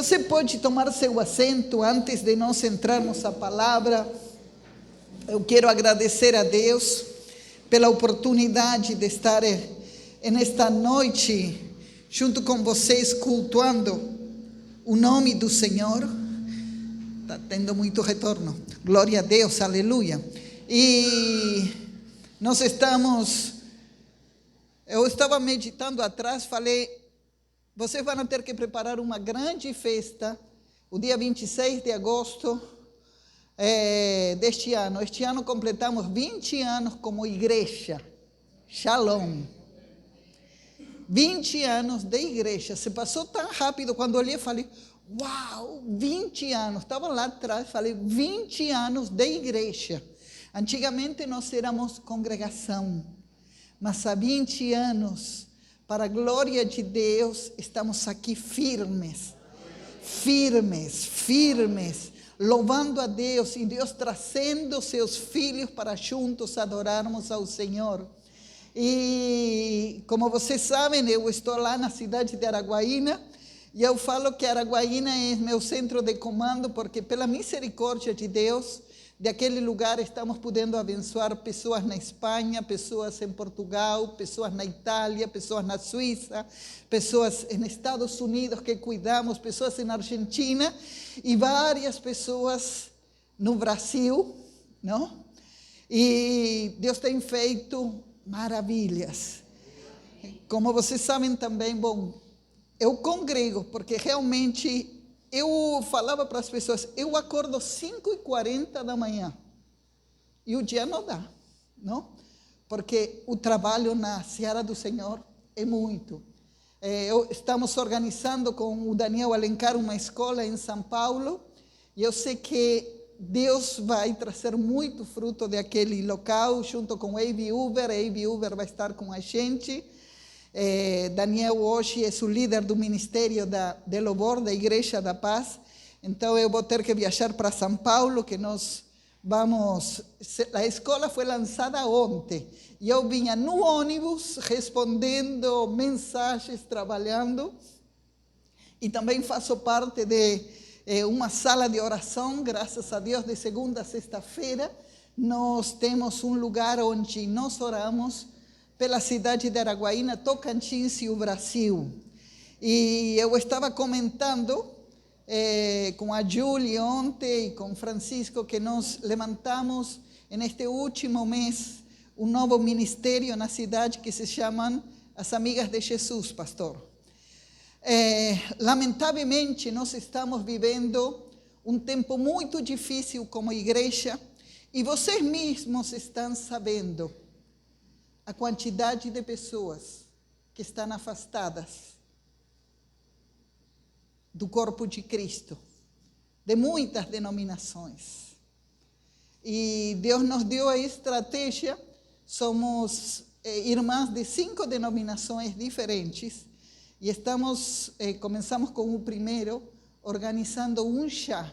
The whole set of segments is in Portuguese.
Você pode tomar seu assento antes de nós entrarmos na palavra. Eu quero agradecer a Deus pela oportunidade de estar nesta noite junto com vocês cultuando o nome do Senhor. Está tendo muito retorno. Glória a Deus, aleluia. E nós eu estava meditando atrás, falei, vocês vão ter que preparar uma grande festa, o dia 26 de agosto deste ano. Este ano completamos 20 anos como igreja. Shalom. 20 anos de igreja. Se passou tão rápido, quando olhei, falei, uau, 20 anos. Estava lá atrás, falei, 20 anos de igreja. Antigamente nós éramos congregação, mas há 20 anos, para a glória de Deus, estamos aqui firmes, louvando a Deus e Deus trazendo seus filhos para juntos adorarmos ao Senhor. E como vocês sabem, eu estou lá na cidade de Araguaína, e eu falo que Araguaína é meu centro de comando, porque pela misericórdia de Deus, daquele lugar estamos podendo abençoar pessoas na Espanha, pessoas em Portugal, pessoas na Itália, pessoas na Suíça, pessoas nos Estados Unidos que cuidamos, pessoas na Argentina e várias pessoas no Brasil, não? E Deus tem feito maravilhas. Como vocês sabem também, bom, eu congrego, porque realmente eu falava para as pessoas, eu acordo 5h40 da manhã, e o dia não dá, não? Porque o trabalho na Seara do Senhor é muito. Estamos organizando com o Daniel Alencar uma escola em São Paulo, e eu sei que Deus vai trazer muito fruto daquele local, junto com a Abe Uber. A Abe Uber vai estar com a gente. Daniel hoje é o líder do ministério de louvor da Igreja da Paz, então eu vou ter que viajar para São Paulo, que nós vamos, a escola foi lançada ontem, e eu vinha no ônibus respondendo mensagens, trabalhando, e também faço parte de uma sala de oração, graças a Deus, de segunda a sexta-feira, nós temos um lugar onde nós oramos pela cidade de Araguaína, Tocantins e o Brasil. E eu estava comentando com a Julie ontem e com Francisco que nós levantamos neste último mês um novo ministério na cidade que se chama As Amigas de Jesus, pastor. Lamentavelmente, nós estamos vivendo um tempo muito difícil como igreja e vocês mesmos estão sabendo a quantidade de pessoas que estão afastadas do corpo de Cristo, de muitas denominações. E Deus nos deu a estratégia, somos irmãs de 5 denominações diferentes, e começamos com o primeiro, organizando um chá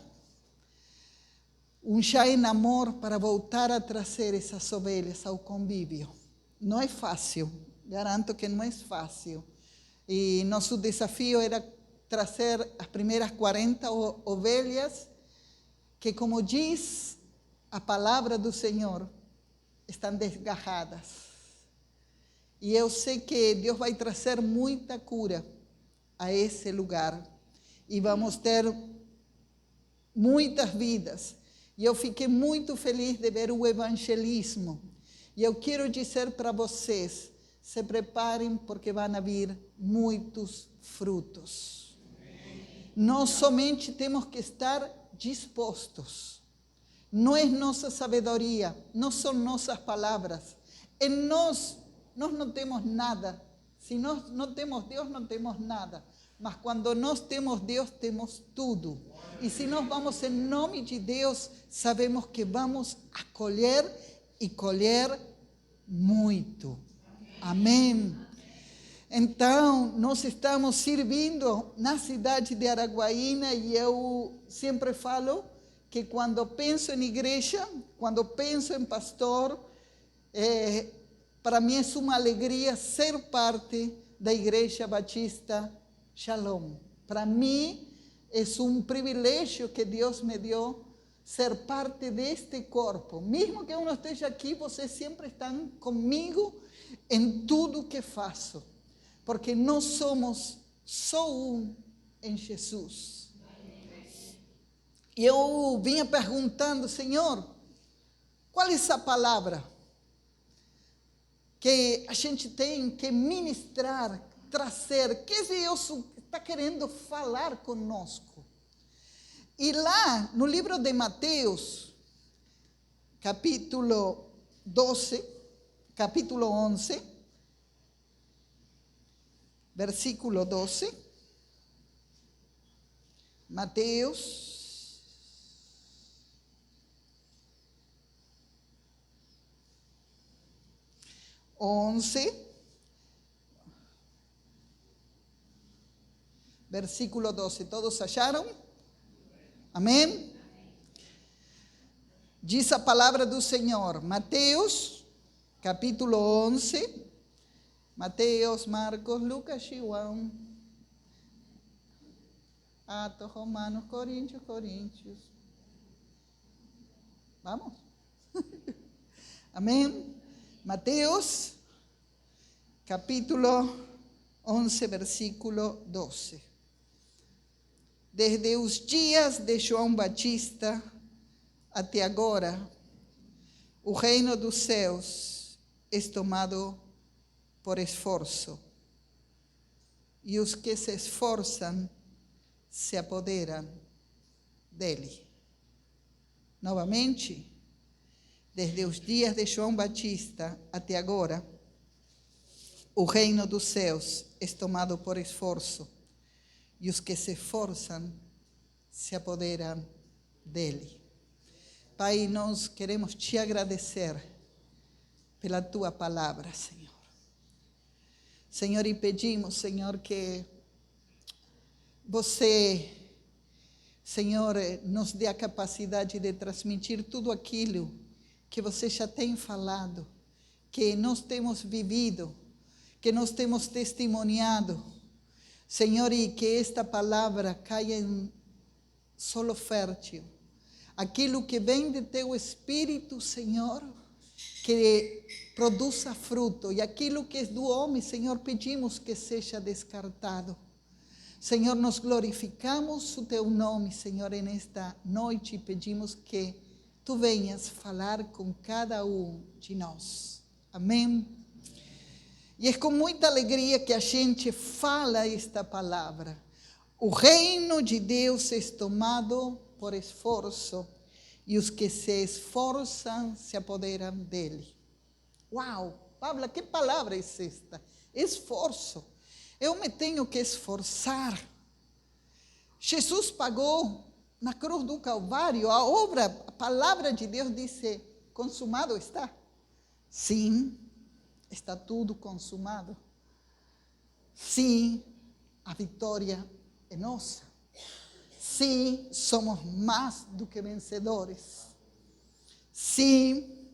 em amor para voltar a trazer essas ovelhas ao convívio. Não é fácil, garanto que não é fácil. E nosso desafio era trazer as primeiras 40 ovelhas que, como diz a palavra do Senhor, estão desgarradas. E eu sei que Deus vai trazer muita cura a esse lugar. E vamos ter muitas vidas. E eu fiquei muito feliz de ver o evangelismo. E eu quero dizer para vocês, se preparem porque vão vir muitos frutos. Nós somente temos que estar dispostos. Não é nossa sabedoria, não são nossas palavras. Em nós não temos nada. Se nós não temos Deus, não temos nada. Mas quando nós temos Deus, temos tudo. E se nós vamos em nome de Deus, sabemos que vamos acolher e colher muito. Amém. Então, nós estamos servindo na cidade de Araguaína e eu sempre falo que quando penso em igreja, quando penso em pastor, para mim é uma alegria ser parte da Igreja Batista Shalom. Para mim, é um privilégio que Deus me deu ser parte deste corpo. Mesmo que eu não esteja aqui, vocês sempre estão comigo em tudo que faço, porque nós somos só um em Jesus. E eu vinha perguntando, Senhor, qual é essa palavra que a gente tem que ministrar, trazer? Que Deus está querendo falar conosco? E lá no livro de Mateus, capítulo 11, versículo 12. Mateus 11, versículo 12. ¿Todos acharam? Amém? Diz a palavra do Senhor. Mateus, capítulo 11. Mateus, Marcos, Lucas e João. Atos, Romanos, Coríntios. Vamos? Amém? Mateus, capítulo 11, versículo 12. Desde os dias de João Batista até agora, o reino dos céus é tomado por esforço, e os que se esforçam se apoderam dele. Novamente, desde os dias de João Batista até agora, o reino dos céus é tomado por esforço, e os que se esforçam se apoderam dele. Pai, nós queremos te agradecer pela tua palavra, Senhor. Senhor, e pedimos, Senhor, que você, Senhor, nos dê a capacidade de transmitir tudo aquilo que você já tem falado, que nós temos vivido, que nós temos testemunhado, Senhor, e que esta palavra caia em solo fértil. Aquilo que vem de teu Espírito, Senhor, que produza fruto. E aquilo que é do homem, Senhor, pedimos que seja descartado. Senhor, nós glorificamos o teu nome, Senhor, nesta noite, e pedimos que tu venhas falar com cada um de nós. Amém? E é com muita alegria que a gente fala esta palavra. O reino de Deus é tomado por esforço, e os que se esforçam se apoderam dele. Uau! Pablo, que palavra é esta? Esforço. Eu me tenho que esforçar. Jesus pagou na cruz do Calvário a palavra de Deus disse, consumado está. Sim, está tudo consumado. Sim, a vitória é nossa. Sim, somos mais do que vencedores. Sim,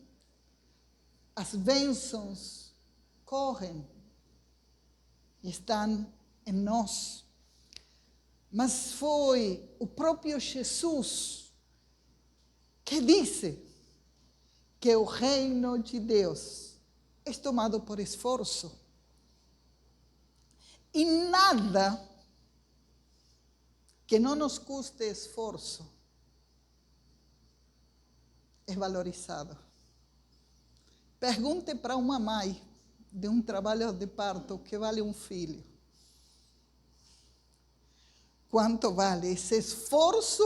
as bênçãos correm e estão em nós. Mas foi o próprio Jesus que disse que o reino de Deus é tomado por esforço. E nada que não nos custe esforço é valorizado. Pergunte para uma mãe de um trabalho de parto que vale um filho. Quanto vale esse esforço?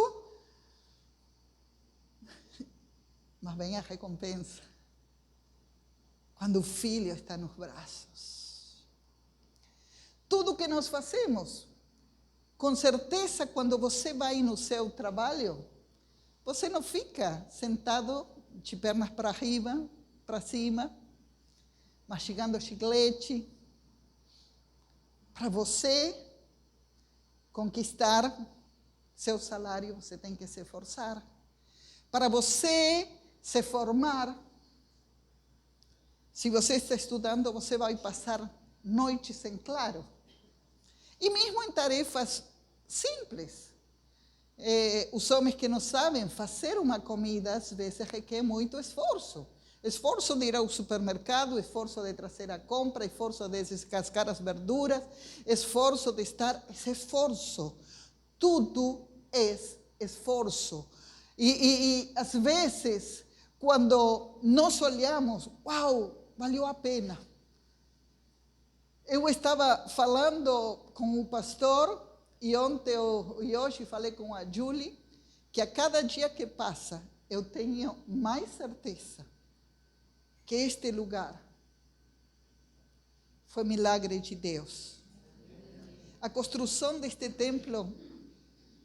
Mas vem a recompensa. Quando o filho está nos braços. Tudo que nós fazemos, com certeza, quando você vai no seu trabalho, você não fica sentado de pernas para arriba, para cima, mastigando chiclete. Para você conquistar seu salário, você tem que se esforçar. Para você se formar, se você está estudando, você vai passar noites em claro. E mesmo em tarefas simples. os homens que não sabem fazer uma comida, às vezes requer muito esforço. Esforço de ir ao supermercado, esforço de trazer a compra, esforço de descascar as verduras, esforço de estar, esse esforço. Tudo é esforço. E às vezes, quando nós olhamos, uau, valeu a pena. Eu estava falando com o pastor, e ontem e hoje falei com a Julie, que a cada dia que passa, eu tenho mais certeza que este lugar foi milagre de Deus. A construção deste templo,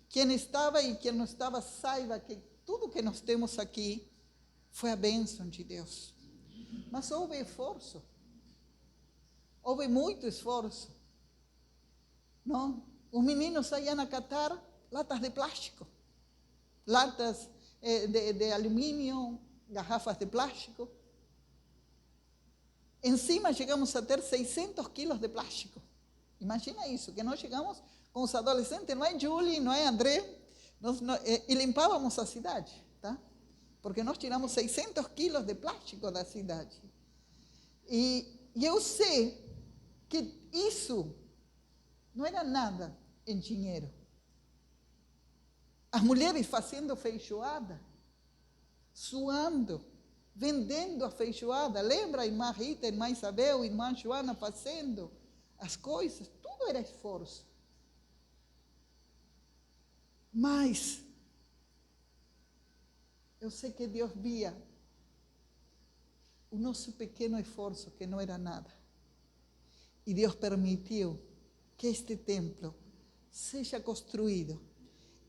quem estava e quem não estava, saiba que tudo que nós temos aqui foi a bênção de Deus. Mas houve esforço. Houve muito esforço. Não? Os meninos saíam a catar latas de plástico, latas de alumínio, garrafas de plástico. Em cima chegamos a ter 600 quilos de plástico. Imagina isso, que nós chegamos com os adolescentes, não é Julie, não é André, e limpávamos a cidade, tá? Porque nós tiramos 600 quilos de plástico da cidade. E eu sei que isso não era nada em dinheiro. As mulheres fazendo feijoada, suando, vendendo a feijoada. Lembra a irmã Rita, a irmã Isabel, a irmã Joana fazendo as coisas? Tudo era esforço. Mas eu sei que Deus via o nosso pequeno esforço, que não era nada. E Deus permitiu que este templo seja construído.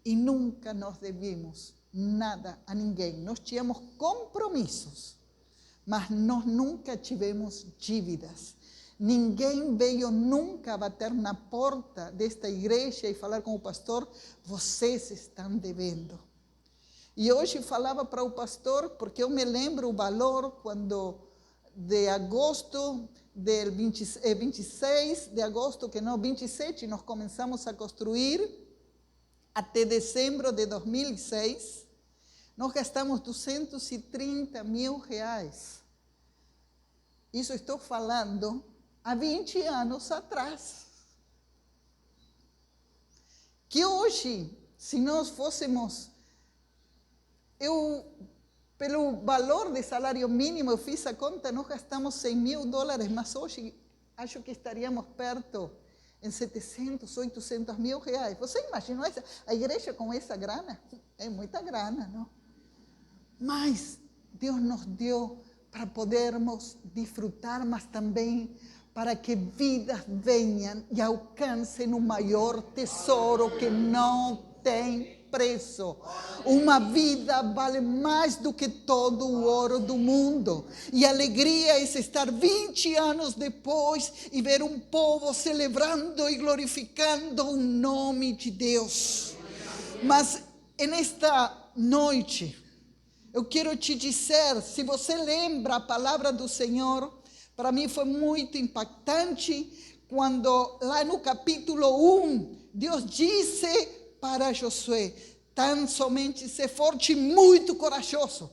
E nunca nós devemos nada a ninguém. Nós tínhamos compromissos, mas nós nunca tivemos dívidas. Ninguém veio nunca bater na porta desta igreja e falar com o pastor, vocês estão devendo. E hoje falava para o pastor, porque eu me lembro o valor quando de agosto, del 26 de agosto, que não, 27, nós começamos a construir, até dezembro de 2006, nós gastamos 230 mil reais. Isso estou falando há 20 anos atrás. Que hoje, se nós fôssemos, pelo valor de salário mínimo, eu fiz a conta, nós gastamos 100 mil dólares, mas hoje acho que estaríamos perto em 700, 800 mil reais. Você imaginou a igreja com essa grana? É muita grana, não? Mas Deus nos deu para podermos desfrutar, mas também para que vidas venham e alcancem o maior tesouro que não tem preço. Uma vida vale mais do que todo o ouro do mundo. E a alegria é estar 20 anos depois e ver um povo celebrando e glorificando o nome de Deus. Mas nesta noite, eu quero te dizer, se você lembra a palavra do Senhor, para mim foi muito impactante quando lá no capítulo 1, Deus disse para Josué, tão somente ser forte e muito corajoso,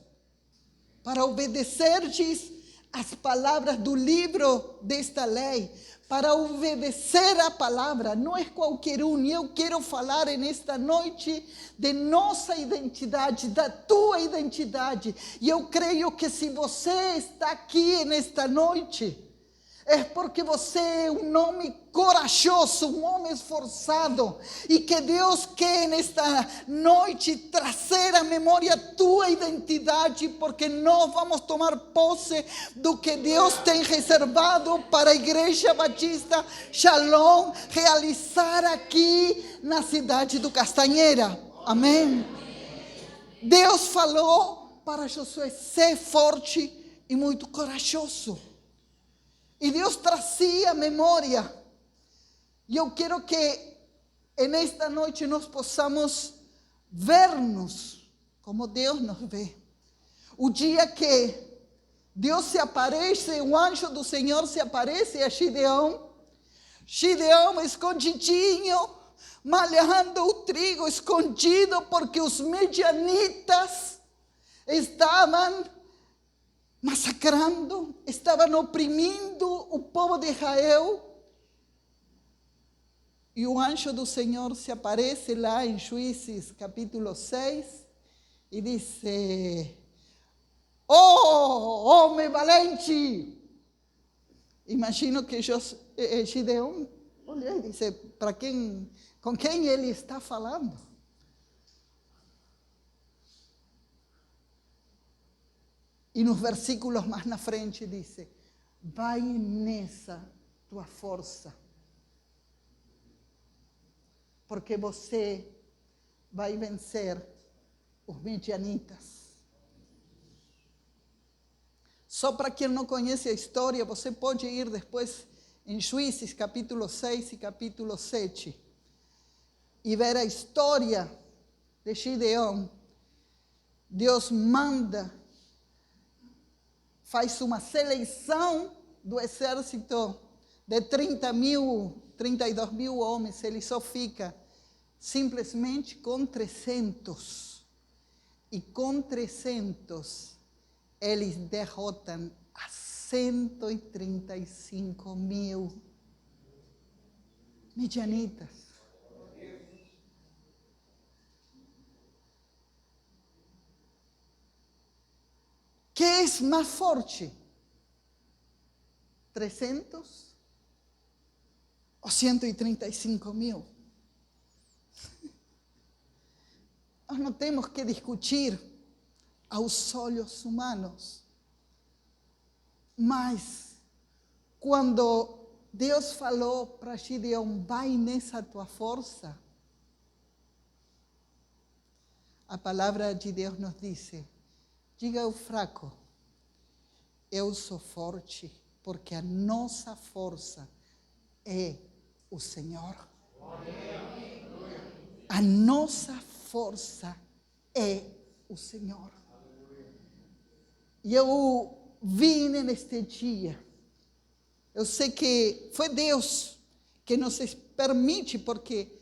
para obedecerdes as palavras do livro desta lei, para obedecer a palavra, não é qualquer um. E eu quero falar nesta noite de nossa identidade, da tua identidade. E eu creio que se você está aqui nesta noite, é porque você é um homem corajoso, um homem esforçado, e que Deus quer nesta noite trazer à memória a tua identidade, porque nós vamos tomar posse do que Deus tem reservado para a Igreja Batista Shalom realizar aqui na cidade do Castanheira. Amém? Deus falou para Josué, ser forte e muito corajoso. E Deus trazia memória. E eu quero que nesta noite nós possamos ver-nos como Deus nos vê. O dia que Deus se aparece, o anjo do Senhor se aparece a Gideão. Gideão escondidinho malhando o trigo escondido, porque os medianitas estavam massacrando, estavam oprimindo o povo de Israel. E o anjo do Senhor se aparece lá em Juízes capítulo 6 e diz: oh, homem valente! Imagino que Gideão olha e disse: com quem ele está falando? E nos versículos mais na frente diz: vai nessa tua força, porque você vai vencer os midianitas. Só para quem não conhece a história, você pode ir depois em Juízes capítulo 6 e capítulo 7 e ver a história de Gideão. Deus manda, faz uma seleção do exército de 32 mil homens. Ele só fica simplesmente com 300. E com 300, eles derrotam a 135 mil midianitas. Que é mais forte? 300 ou 135 mil? Nós não temos que discutir aos olhos humanos. Mas, quando Deus falou para Gideão: vai nessa tua força, a palavra de Deus nos diz: diga ao fraco, eu sou forte, porque a nossa força é o Senhor. A nossa força é o Senhor. E eu vim neste dia. Eu sei que foi Deus que nos permite, porque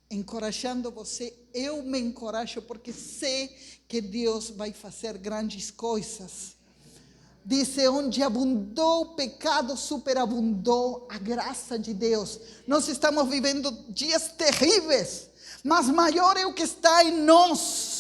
encorajando você, eu me encorajo, porque sei que Deus vai fazer grandes coisas. Diz: onde abundou o pecado, superabundou a graça de Deus. Nós estamos vivendo dias terríveis, mas maior é o que está em nós.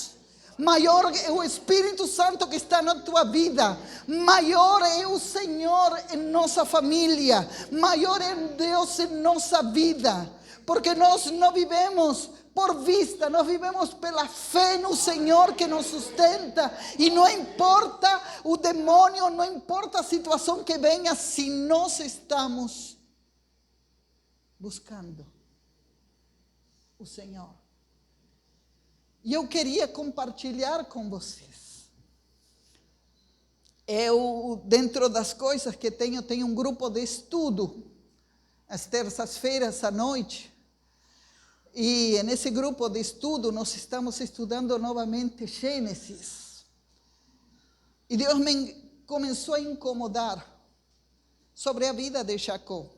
Maior é o Espírito Santo que está na tua vida. Maior é o Senhor em nossa família. Maior é Deus em nossa vida. Porque nós não vivemos por vista, nós vivemos pela fé no Senhor que nos sustenta. E não importa o demônio, não importa a situação que venha, se nós estamos buscando o Senhor. E eu queria compartilhar com vocês. Eu, dentro das coisas que tenho um grupo de estudo, às terças-feiras à noite. E nesse grupo de estudo, nós estamos estudando novamente Gênesis. E Deus me começou a incomodar sobre a vida de Jacó.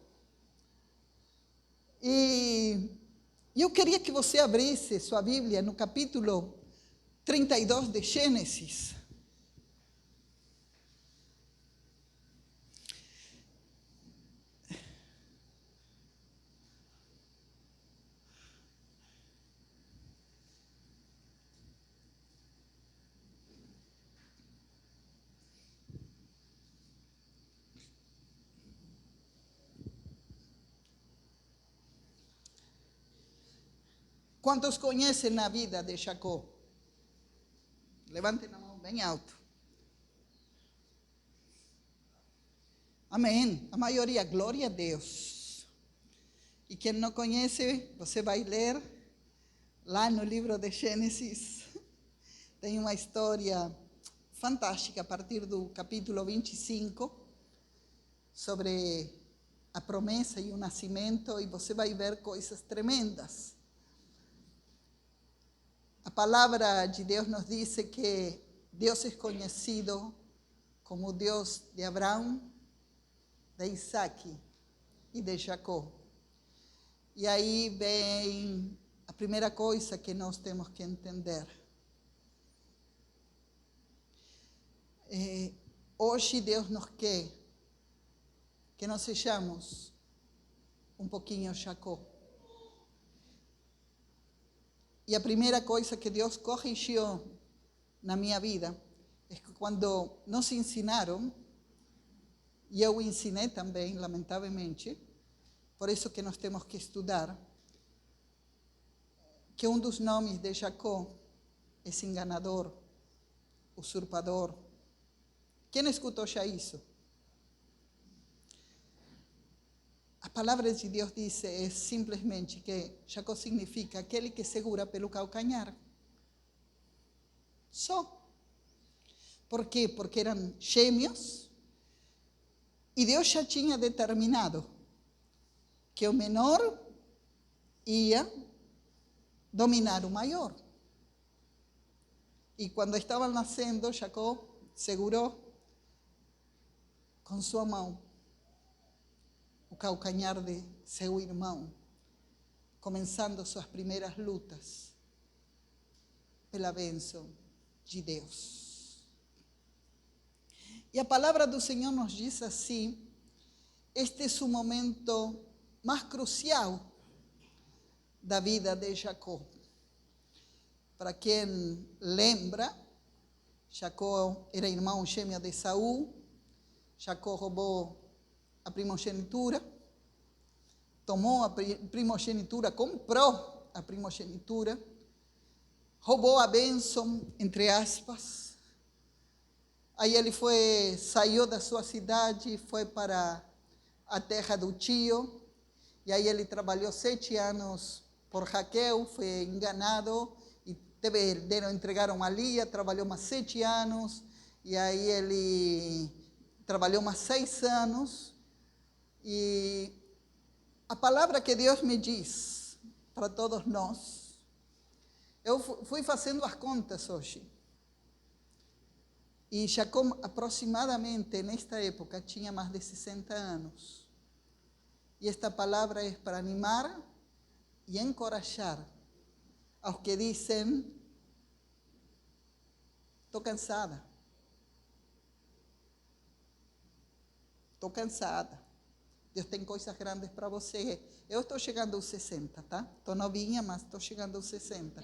E eu queria que você abrisse sua Bíblia no capítulo 32 de Gênesis. Quantos conhecem a vida de Jacó? Levantem a mão bem alto. Amém. A maioria, glória a Deus. E quem não conhece, você vai ler lá no livro de Gênesis. Tem uma história fantástica a partir do capítulo 25 sobre a promessa e o nascimento, e você vai ver coisas tremendas. A palavra de Deus nos diz que Deus é conhecido como o Deus de Abraão, de Isaac e de Jacó. E aí vem a primeira coisa que nós temos que entender. Hoje Deus nos quer que nós sejamos um pouquinho Jacó. E a primeira coisa que Deus corrigiu na minha vida é que quando nos ensinaram, e eu ensinei também, lamentavelmente, por isso que nós temos que estudar, que um dos nomes de Jacó é enganador, usurpador. Quem escutou já isso? A palavra de Deus diz simplesmente que Jacó significa aquele que segura pelo calcanhar. Só. Por quê? Porque eram gêmeos e Deus já tinha determinado que o menor ia dominar o maior. E quando estavam nascendo, Jacó segurou com sua mão o calcanhar de seu irmão, começando suas primeiras lutas pela bênção de Deus. E a palavra do Senhor nos diz assim: este é o momento mais crucial da vida de Jacó. Para quem lembra, Jacó era irmão gêmeo de Esaú. Jacó roubou a primogenitura, tomou a primogenitura, comprou a primogenitura, roubou a bênção, entre aspas. Aí ele saiu da sua cidade, foi para a terra do tio, e aí ele trabalhou 7 anos por Raquel, foi enganado, e entregaram a Lia, trabalhou mais 7 anos, e aí ele trabalhou mais 6 anos, e a palavra que Deus me diz para todos nós, eu fui fazendo as contas hoje, e Jacó aproximadamente nesta época tinha mais de 60 anos. E esta palavra é para animar e encorajar aos que dizem: estou cansada. Estou cansada. Deus tem coisas grandes para você. Eu estou chegando aos 60, tá? Estou novinha, mas estou chegando aos 60.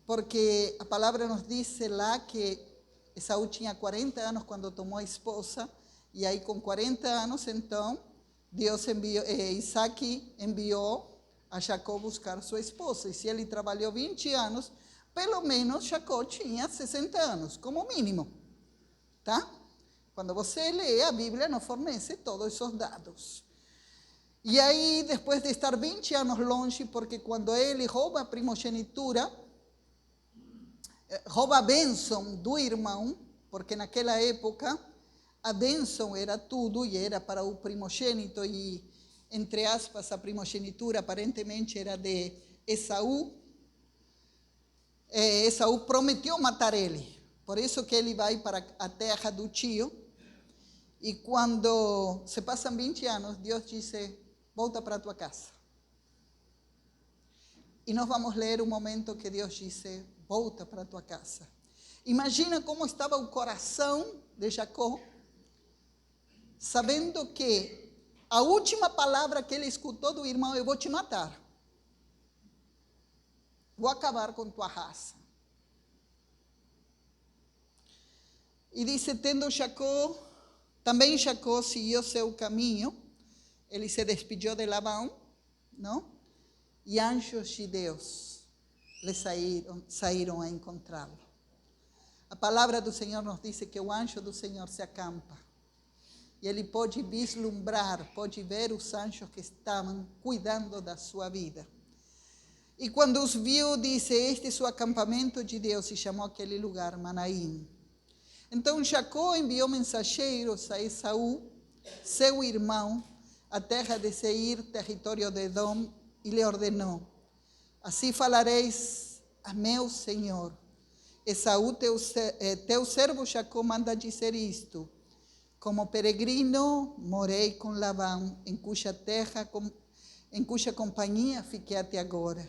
Porque a palavra nos diz lá que Esaú tinha 40 anos quando tomou a esposa, e aí com 40 anos, então, Isaac enviou a Jacó buscar sua esposa. E se ele trabalhou 20 anos, pelo menos Jacó tinha 60 anos, como mínimo, tá? Quando você lê, a Bíblia nos fornece todos esses dados. E aí, depois de estar 20 anos longe, porque quando ele rouba a primogenitura, rouba a bênção do irmão, porque naquela época a bênção era tudo e era para o primogênito, e, entre aspas, a primogenitura aparentemente era de Esaú. Esaú prometeu matar ele, por isso que ele vai para a terra do tio, e quando se passam 20 anos, Deus diz: volta para a tua casa. E nós vamos ler o momento que Deus disse: volta para a tua casa. Imagina como estava o coração de Jacó, sabendo que a última palavra que ele escutou do irmão: eu vou te matar. Vou acabar com tua raça. E disse, tendo Jacó, também Jacó seguiu seu caminho, ele se despediu de Labão, não? E anjos de Deus lhe saíram a encontrá-lo. A palavra do Senhor nos diz que o anjo do Senhor se acampa. E ele pode vislumbrar, pode ver os anjos que estavam cuidando da sua vida. E quando os viu, disse: este é o acampamento de Deus, e chamou aquele lugar Manaim. Então Jacó enviou mensageiros a Esaú, seu irmão, à terra de Seir, território de Edom, e lhe ordenou: assim falareis a meu senhor. Esaú, teu servo Jacó, manda dizer isto: Como peregrino, morei com Labão, em cuja companhia fiquei até agora.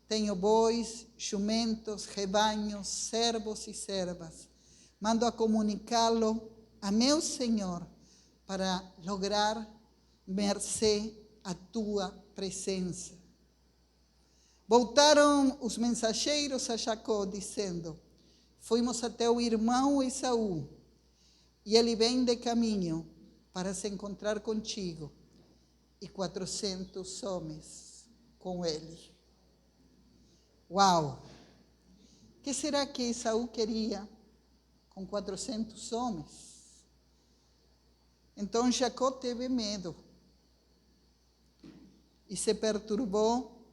Tenho bois, jumentos, rebanhos, servos e servas. Mando a comunicá-lo a meu Senhor para lograr mercê à tua presença. Voltaram os mensageiros a Jacó, dizendo: fomos até o irmão Esaú, e ele vem de caminho para se encontrar contigo, e 400 homens com ele. Uau! O que será que Esaú queria com 400 homens? Então Jacó teve medo e se perturbou,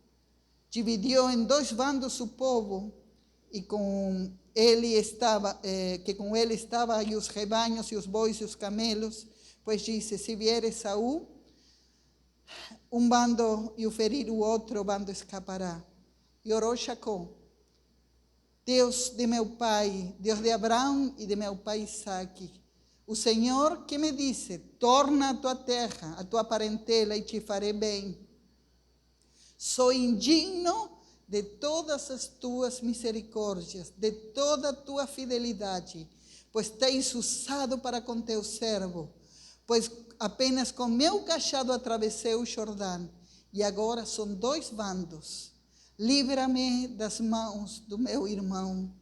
dividiu em 2 bandos o povo, e com ele estava e os rebanhos e os bois e os camelos, pois disse: se vier Esaú, um bando e o ferir o outro bando escapará. E orou Jacó: Deus de meu pai, Deus de Abraão e de meu pai Isaque, o Senhor que me disse: torna a tua terra, a tua parentela, e te farei bem. Sou indigno de todas as tuas misericórdias, de toda a tua fidelidade, pois tens usado para com teu servo, pois apenas com meu cajado atravessei o Jordão, e agora são 2 bandos. Livra-me das mãos do meu irmão,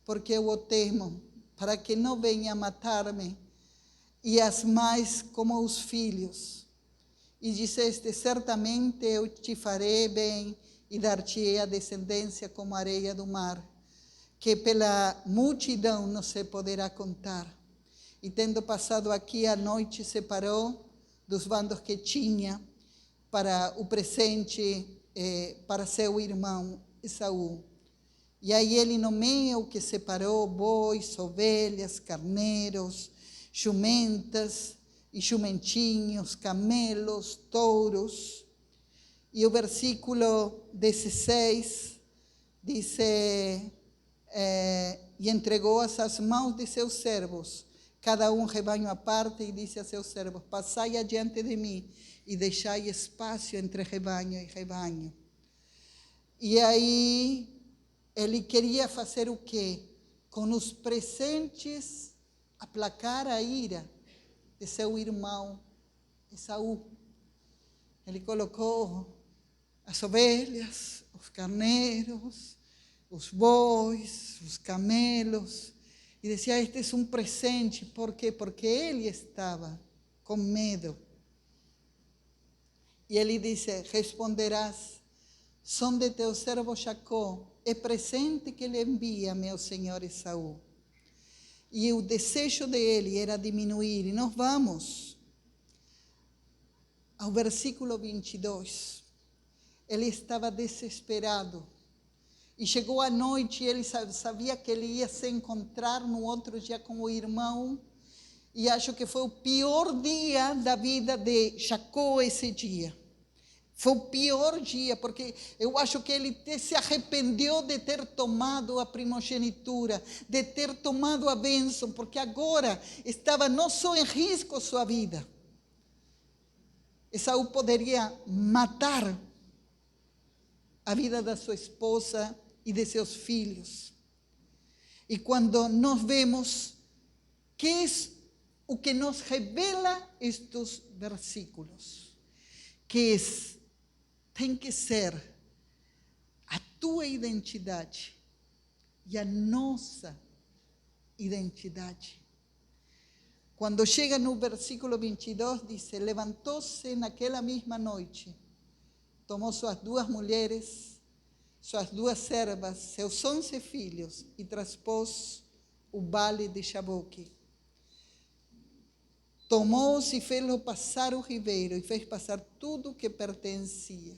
porque eu o temo, para que não venha matar-me, e as mais como os filhos. E disseste: certamente eu te farei bem, e dar-te-ei a descendência como a areia do mar, que pela multidão não se poderá contar. E tendo passado aqui a noite, separou dos bandos que tinha para o presente para seu irmão Esaú. E aí ele nomeia o que separou: bois, ovelhas, carneiros, jumentas e jumentinhos, camelos, touros. E o versículo 16 diz: e entregou-as às mãos de seus servos, cada um rebanho à parte, e disse a seus servos: passai adiante de mim, e deixai espaço entre rebanho e rebanho. E aí ele queria fazer o quê? Com os presentes, aplacar a ira de seu irmão Esaú. Ele colocou as ovelhas, os carneiros, os bois, os camelos, e dizia: este é um presente. Por quê? Porque ele estava com medo. E ele disse: responderás: são de teu servo Jacó, é presente que lhe envia meu senhor Esaú. E o desejo dele era diminuir. E nós vamos ao versículo 22. Ele estava desesperado. E chegou a noite, e ele sabia que ele ia se encontrar no outro dia com o irmão. E acho que foi o pior dia da vida de Jacó esse dia. Foi o pior dia, porque eu acho que ele se arrependeu de ter tomado a primogenitura, de ter tomado a bênção, porque agora estava não só em risco sua vida. Esaú poderia matar a vida da sua esposa e de seus filhos. E quando nós vemos que é o que nos revela estes versículos, que tem que ser a tua identidade e a nossa identidade. Quando chega no versículo 22, diz: levantou-se naquela mesma noite, tomou suas 2 mulheres, suas 2 servas, seus 11 filhos, e transpôs o vale de Jaboque. Tomou-os e fez-los passar o ribeiro, e fez passar tudo o que pertencia.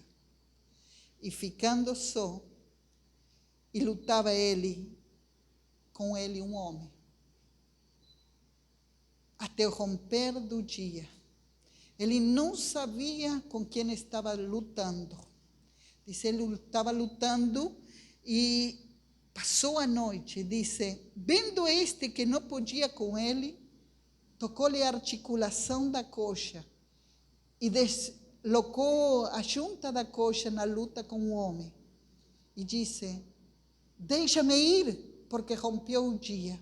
E ficando só, e lutava com ele um homem, até o romper do dia. Ele não sabia com quem estava lutando. Diz: ele estava lutando e passou a noite. Disse: vendo este que não podia com ele, tocou-lhe a articulação da coxa e deslocou a junta da coxa na luta com o homem. E disse: deixa-me ir, porque rompeu o dia.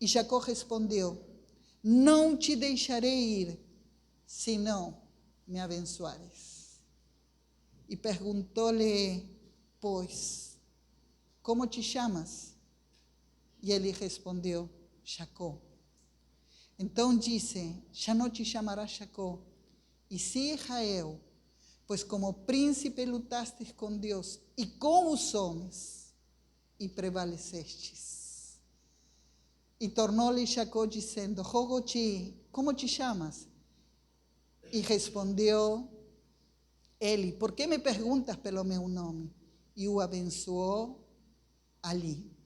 E Jacó respondeu: não te deixarei ir, se não me abençoares. E perguntou-lhe, pois, como te chamas? E ele respondeu: Jacó. Então disse: já não te chamarás Jacó, e sim Israel, pois como príncipe lutaste com Deus e com os homens, e prevalecestes. E tornou-lhe Jacó dizendo: rogo-te, como te chamas? E respondeu ele: por que me perguntas pelo meu nome? E o abençoou ali.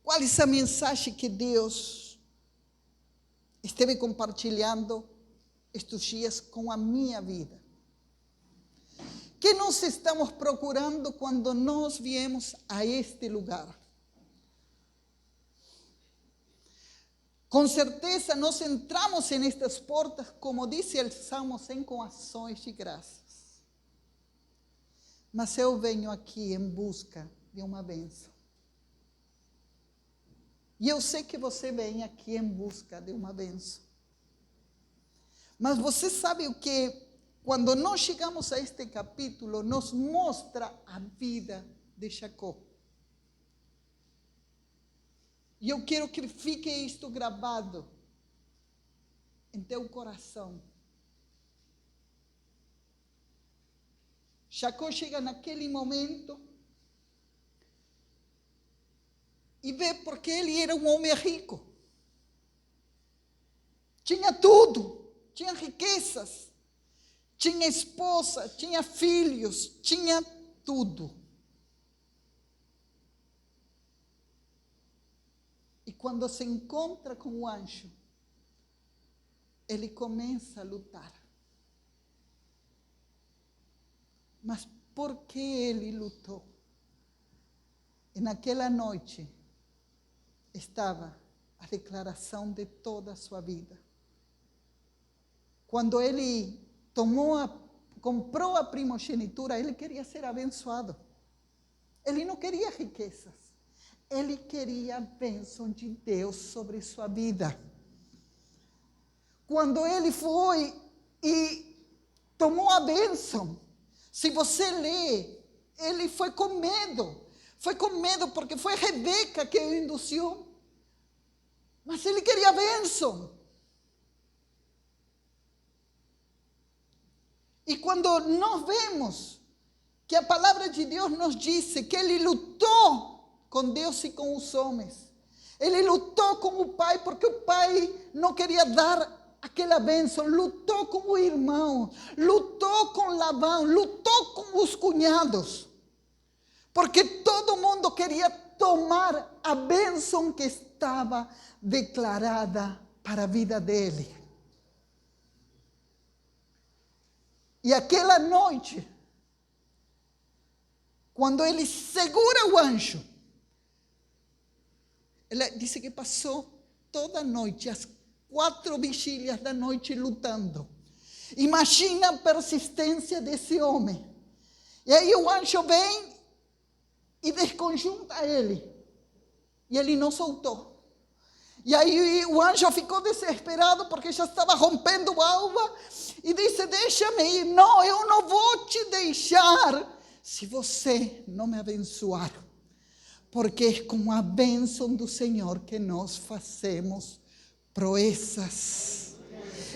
Qual é a mensagem que Deus esteve compartilhando estes dias com a minha vida? Que nós estamos procurando quando nós viemos a este lugar? Com certeza nós entramos em estas portas, como diz o Salmo 100, com ações de graças. Mas eu venho aqui em busca de uma bênção. E eu sei que você vem aqui em busca de uma bênção. Mas você sabe o que, quando nós chegamos a este capítulo, nos mostra a vida de Jacó. E eu quero que fique isto gravado em teu coração. Jacó chega naquele momento e vê porque ele era um homem rico. Tinha tudo, tinha riquezas, tinha esposa, tinha filhos, tinha tudo. E quando se encontra com o anjo, ele começa a lutar. Mas por que ele lutou? E naquela noite estava a declaração de toda a sua vida. Quando ele comprou a primogenitura, ele queria ser abençoado. Ele não queria riquezas. Ele queria a bênção de Deus sobre sua vida. Quando ele foi e tomou a bênção, se você lê, ele foi com medo. Foi com medo porque foi Rebeca que o induziu. Mas ele queria a bênção. E quando nós vemos que a palavra de Deus nos diz que ele lutou com Deus e com os homens. Ele lutou com o pai porque o pai não queria dar aquela bênção. Lutou com o irmão, lutou com Labão, lutou com os cunhados. Porque todo mundo queria tomar a bênção que estava declarada para a vida dele. E aquela noite, quando ele segura o anjo, ele disse que passou toda a noite, as 4 vigílias da noite lutando. Imagina a persistência desse homem. E aí o anjo vem e desconjunta ele. E ele não soltou. E aí o anjo ficou desesperado porque já estava rompendo a alva. E disse: deixa-me ir. Não, eu não vou te deixar se você não me abençoar. Porque é com a bênção do Senhor que nós fazemos proezas.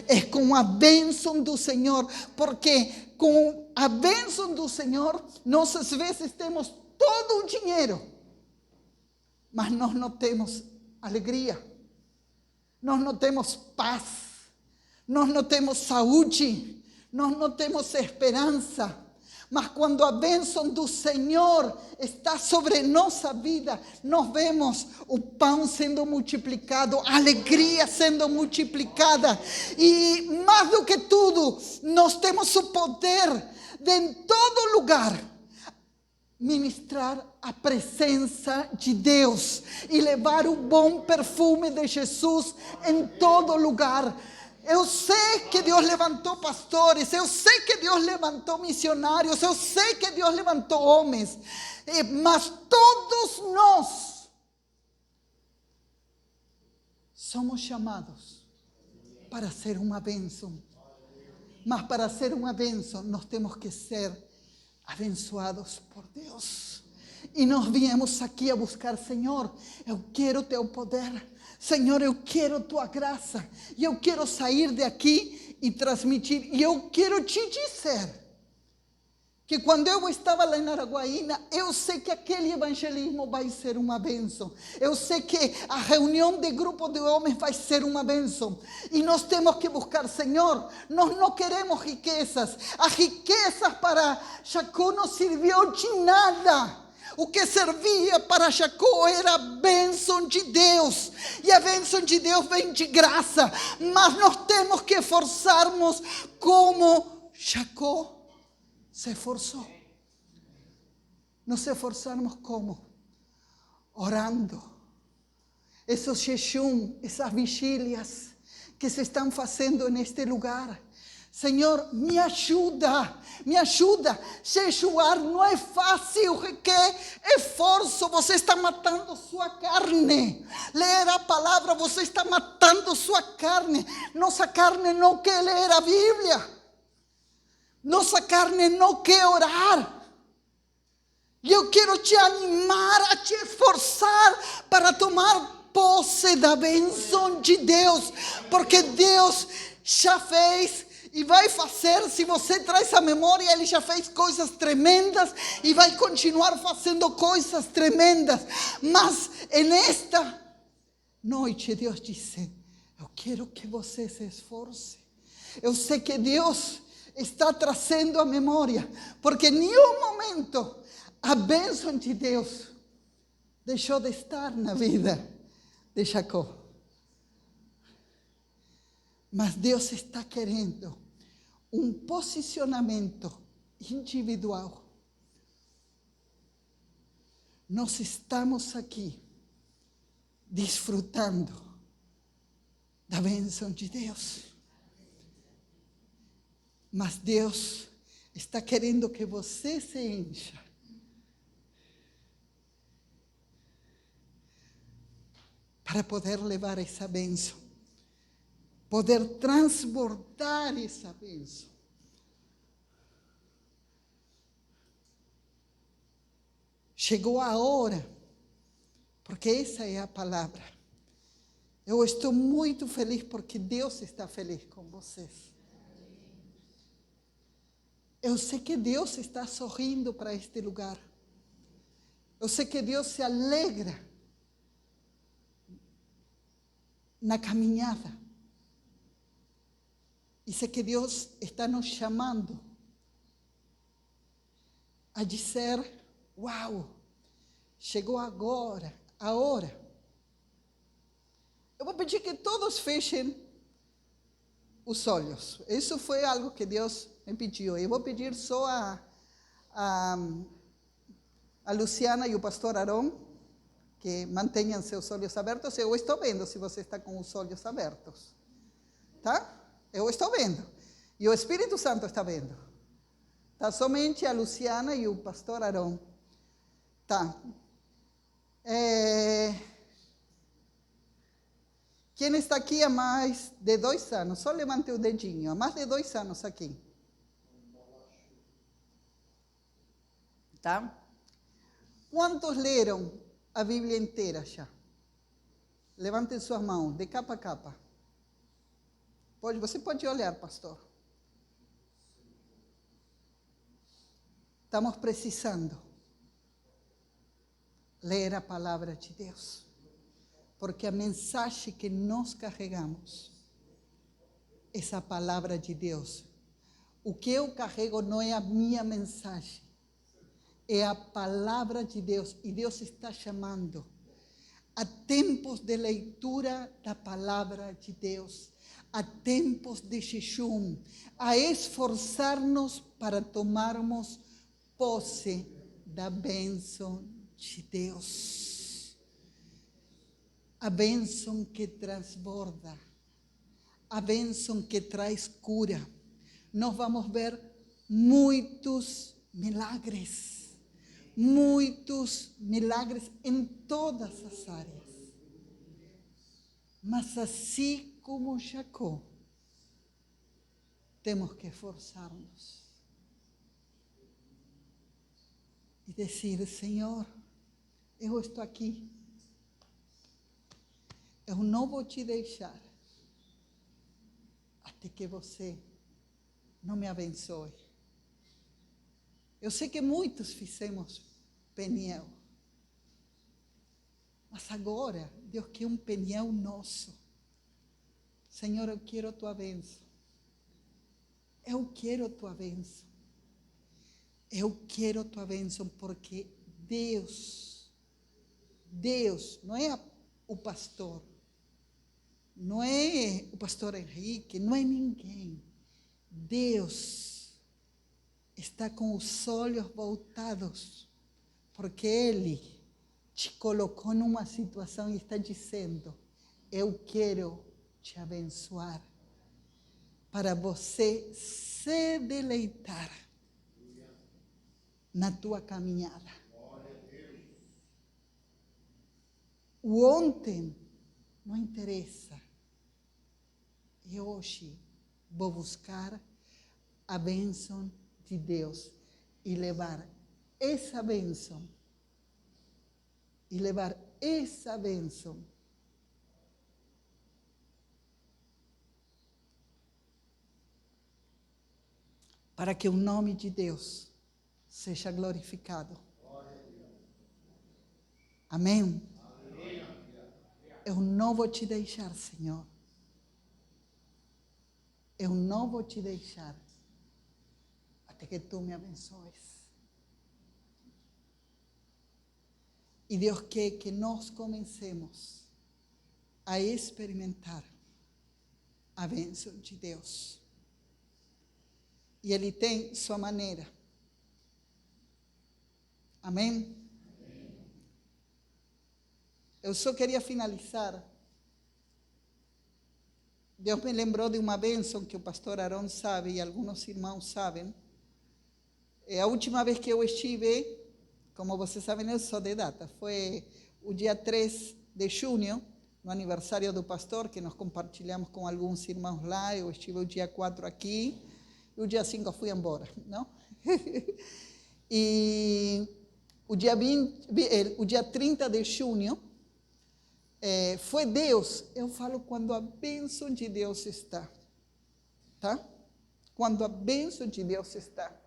É com a bênção do Senhor, porque com a bênção do Senhor, nós às vezes temos todo o dinheiro, mas nós não temos alegria, nós não temos paz, nós não temos saúde, nós não temos esperança. Mas quando a bênção do Senhor está sobre nossa vida, nós vemos o pão sendo multiplicado, a alegria sendo multiplicada. E mais do que tudo, nós temos o poder de em todo lugar ministrar a presença de Deus e levar o bom perfume de Jesus em todo lugar. Eu sei que Deus levantou pastores, eu sei que Deus levantou missionários, eu sei que Deus levantou homens, mas todos nós somos chamados para ser uma bênção. Mas para ser uma bênção, nós temos que ser abençoados por Deus. E nós viemos aqui a buscar, Senhor, eu quero teu poder. Senhor, eu quero tua graça. E eu quero sair daqui e transmitir. E eu quero te dizer que quando eu estava lá em Araguaína, eu sei que aquele evangelismo vai ser uma bênção. Eu sei que a reunião de grupo de homens vai ser uma bênção. E nós temos que buscar, Senhor, nós não queremos riquezas. As riquezas para Jacó não serviu de nada. O que servia para Jacó era a bênção de Deus. E a bênção de Deus vem de graça. Mas nós temos que esforçarmos como Jacó se esforçou. Nos esforçamos como? Orando. Esos jejum, essas vigílias que se estão fazendo neste lugar. Senhor, me ajuda, me ajuda. Jejuar não é fácil, requer esforço. Você está matando sua carne. Ler a palavra, você está matando sua carne. Nossa carne não quer ler a Bíblia. Nossa carne não quer orar. E eu quero te animar a te esforçar para tomar posse da bênção de Deus. Porque Deus já fez e vai fazer. Se você traz a memória, Ele já fez coisas tremendas e vai continuar fazendo coisas tremendas. Mas nesta noite Deus disse, eu quero que você se esforce. Eu sei que Deus está trazendo a memória, porque em nenhum momento a bênção de Deus deixou de estar na vida de Jacó. Mas Deus está querendo um posicionamento individual. Nós estamos aqui desfrutando da bênção de Deus. Mas Deus está querendo que você se encha. Para poder levar essa bênção. Poder transbordar essa bênção. Chegou a hora, porque essa é a palavra. Eu estou muito feliz porque Deus está feliz com vocês. Eu sei que Deus está sorrindo para este lugar. Eu sei que Deus se alegra na caminhada. E sei que Deus está nos chamando a dizer, uau, chegou agora, a hora. Eu vou pedir que todos fechem os olhos. Isso foi algo que Deus me pediu. Eu vou pedir só a Luciana e o pastor Arão que mantenham seus olhos abertos. Eu estou vendo se você está com os olhos abertos. Tá? Eu estou vendo. E o Espírito Santo está vendo. Tá? Somente a Luciana e o pastor Arão. Tá. Quem está aqui há mais de 2 anos? Só levante o dedinho. Há mais de 2 anos aqui. Tá? Quantos leram a Bíblia inteira já? Levantem suas mãos, de capa a capa. Você pode olhar, pastor. Estamos precisando ler a palavra de Deus. Porque a mensagem que nós carregamos, essa palavra de Deus. O que eu carrego não é a minha mensagem. É a palavra de Deus. E Deus está chamando a tempos de leitura da palavra de Deus. A tempos de jejum. A esforçar-nos para tomarmos posse da bênção de Deus. A bênção que transborda, a bênção que traz cura. Nós vamos ver muitos milagres em todas as áreas. Mas assim como Jacó, temos que esforçar-nos e dizer: Senhor, eu estou aqui, eu não vou te deixar até que você não me abençoe. Eu sei que muitos fizemos Peniel, mas agora Deus quer um Peniel nosso. Senhor, eu quero a tua bênção. Eu quero a tua bênção. Eu quero a tua bênção, porque Deus não é o pastor, não é o pastor Henrique, não é ninguém. Deus está com os olhos voltados, porque Ele te colocou numa situação e está dizendo: eu quero te abençoar, para você se deleitar na tua caminhada. O ontem não interessa. E hoje vou buscar a bênção de Deus e levar essa bênção. Para que o nome de Deus seja glorificado. Amém? Eu não vou te deixar, Senhor. Eu não vou te deixar até que tu me abençoes. E Deus quer que nós comecemos a experimentar a bênção de Deus. E Ele tem sua maneira. Amém? Eu só queria finalizar. Deus me lembrou de uma bênção que o pastor Arão sabe e alguns irmãos sabem. A última vez que eu estive, como vocês sabem, eu sou de data, foi o dia 3 de junho, no aniversário do pastor, que nós compartilhamos com alguns irmãos lá. Eu estive o dia 4 aqui, e o dia 5 fui embora, não? E o dia 30 de junho, foi Deus. Eu falo quando a bênção de Deus está, tá? Quando a bênção de Deus está.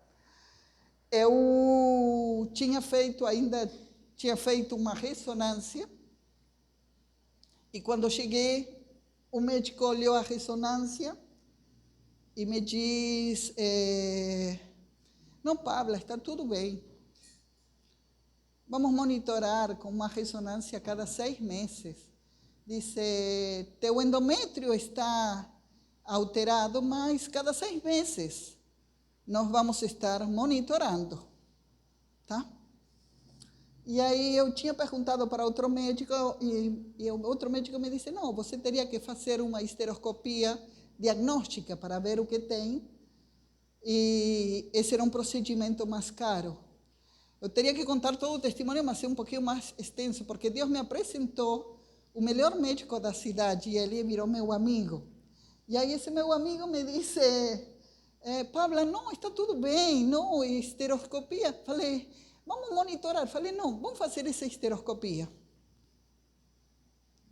Eu tinha feito uma ressonância, e quando cheguei, o médico olhou a ressonância e me diz: não, Pablo, está tudo bem. Vamos monitorar com uma ressonância a cada 6 meses. Dice: teu endométrio está alterado, mas cada 6 meses nós vamos estar monitorando, tá? E aí eu tinha perguntado para outro médico, e o outro médico me disse: não, você teria que fazer uma esteroscopia diagnóstica para ver o que tem, e esse era um procedimento mais caro. Eu teria que contar todo o testemunho, mas é um pouquinho mais extenso, porque Deus me apresentou o melhor médico da cidade, e ele virou meu amigo. E aí esse meu amigo me disse: Pablo, não, está tudo bem, não, esteroscopia. Falei: vamos monitorar. Falei: não, vamos fazer essa esteroscopia.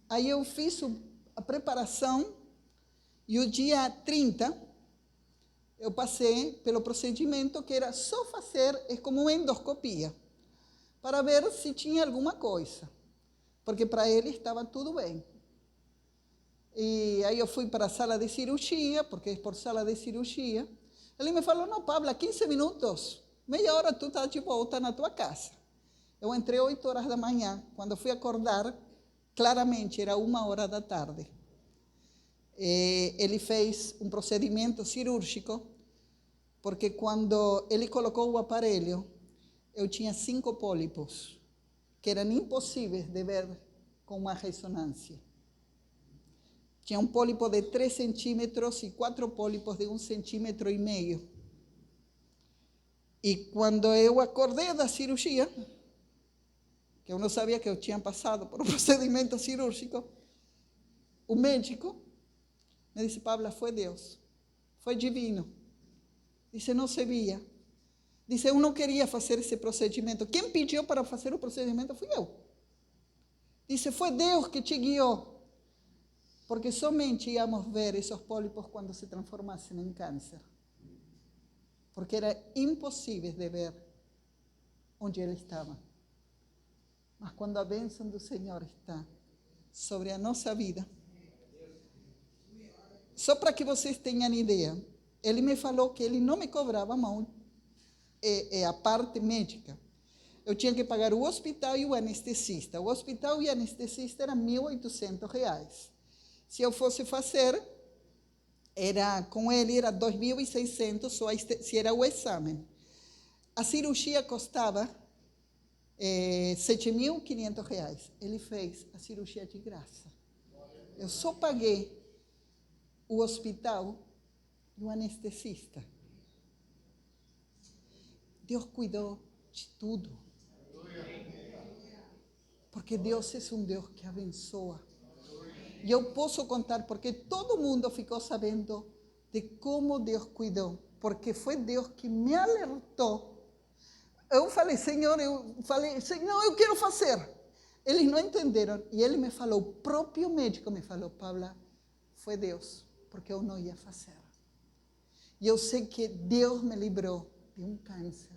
Aí eu fiz a preparação, e o dia 30, eu passei pelo procedimento que era só fazer, como uma endoscopia, para ver se tinha alguma coisa, porque para ele estava tudo bem. E aí eu fui para a sala de cirurgia, porque é por sala de cirurgia. Ele me falou: não, Pablo, 15 minutos, meia hora tu estás de volta na tua casa. Eu entrei 8 horas da manhã, quando fui acordar, claramente era 1 da tarde. Ele fez um procedimento cirúrgico, porque quando ele colocou o aparelho, eu tinha 5 pólipos, que eram impossíveis de ver com uma ressonância. Tinha um pólipo de 3 centímetros e 4 pólipos de 1,5 centímetro. E quando eu acordei da cirurgia, que eu não sabia que eu tinha passado por um procedimento cirúrgico, o médico me disse: Paula, foi Deus, foi divino. Disse: não se via. Disse: eu não queria fazer esse procedimento. Quem pediu para fazer o procedimento fui eu. Disse: foi Deus que te guiou. Porque somente íamos ver esses pólipos quando se transformassem em câncer. Porque era impossível de ver onde ele estava. Mas quando a bênção do Senhor está sobre a nossa vida, só para que vocês tenham ideia, ele me falou que ele não me cobrava mão, a parte médica. Eu tinha que pagar o hospital e o anestesista. O hospital e o anestesista eram R$1.800. Se eu fosse fazer, com ele era 2.600 só se era o exame. A cirurgia custava R$7.500. Ele fez a cirurgia de graça. Eu só paguei o hospital e o anestesista. Deus cuidou de tudo. Porque Deus é um Deus que abençoa. E eu posso contar porque todo mundo ficou sabendo de como Deus cuidou. Porque foi Deus que me alertou. Eu falei, Senhor, eu quero fazer. Eles não entenderam. E ele me falou, o próprio médico me falou, Paula, foi Deus, porque eu não ia fazer. E eu sei que Deus me livrou de um câncer.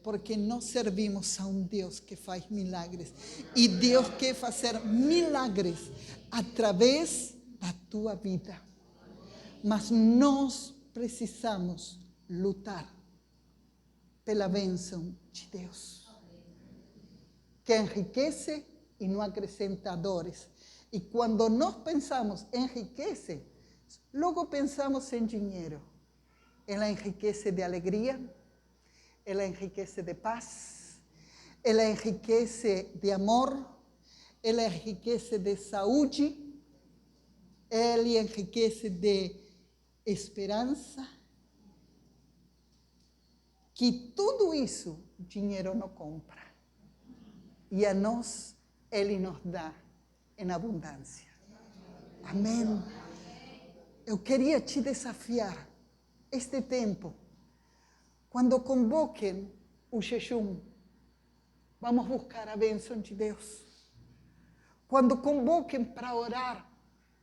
Porque nós servimos a um Deus que faz milagres. E Deus quer fazer milagres através da tua vida. Mas nós precisamos lutar pela bênção de Deus, que enriquece e não acrescenta dores. E quando nós pensamos enriquece, logo pensamos em dinheiro. Ela enriquece de alegria, ela enriquece de paz, ela enriquece de amor, ela enriquece de saúde, ela enriquece de esperança. Que tudo isso dinheiro não compra. E a nós, Ele nos dá em abundância. Amém. Eu queria te desafiar este tempo. Quando convoquem o jejum, vamos buscar a bênção de Deus. Quando convoquem para orar,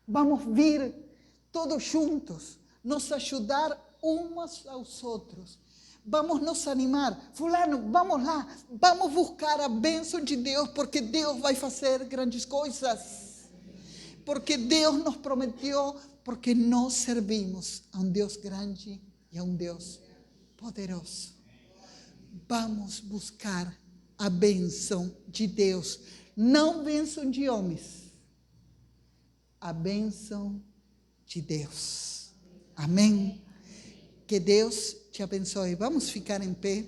vamos vir todos juntos, nos ajudar uns aos outros. Vamos nos animar. Fulano, vamos lá, vamos buscar a bênção de Deus, porque Deus vai fazer grandes coisas. Porque Deus nos prometeu, porque nós servimos a um Deus grande e a um Deus poderoso. Vamos buscar a bênção de Deus, não bênção de homens, a bênção de Deus. Amém? Que Deus te abençoe. Vamos ficar em pé.